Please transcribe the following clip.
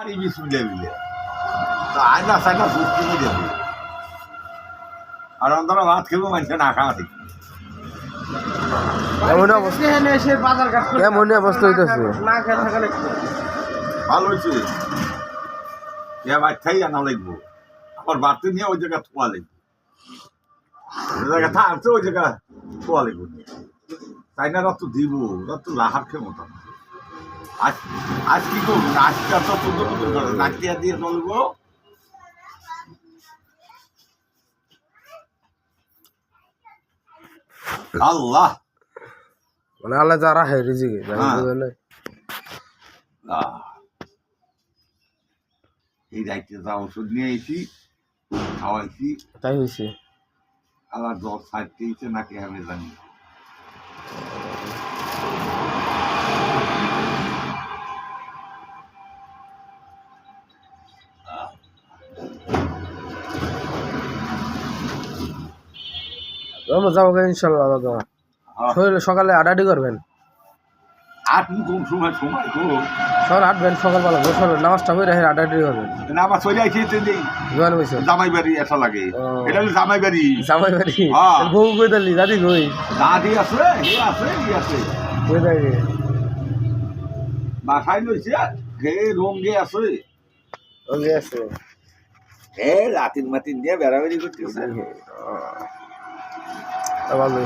এই বিস্কুট দিলে আয়না সাইনা দুধ কিনে দেবে আর অন্তরা ভাত খেলেও মানুষকে না খাওয়া ঠিক কেমন অবস্থা হইতেছে ভালো হয়েছে বাচ্চাই আনা লাগবো আবার বাড়তে নিয়ে ওই জায়গায় থোয়া লাগবে ওই জায়গায় থাকছে ওই জায়গায় থোয়া লাগবে তাই না রক্ত দিব রক্ত লাহার খেয়ে মতো আজ আজ কি করবো নাচটা তো সুন্দর সুন্দর করে নাচিয়া দিয়ে চলবো আল্লাহ মানে আল্লাহ যারা হয় রিজিকে এই দায়িত্বে যা ওষুধ নিয়ে এসি খাওয়াইছি তাই হয়েছে আবার জ্বর ছাড়তেইছে নাকি আমি জানি যাবো ইনশাল্লাহ দাদা সকালে আডাডি করবেন আট কোন সময় সময় তো সকাল আটবেন সকালবেলা গোসল নামাজটা করে রেখে আডাডি করবেন না আমার চলে আইছে জোয়ান বলছে জামাই বাড়ি এসা লাগে এটা হলো জামাই বাড়ি জামাই বাড়ি বউ কই দালি দাদি কই দাদি আছে হে আছে ই আছে কই দাদি বাসায় লইছে হে রঙ্গে আছে ওকে আছে হে লাতিন মাতিন দিয়ে বেড়াবেড়ি করতেছে ভালো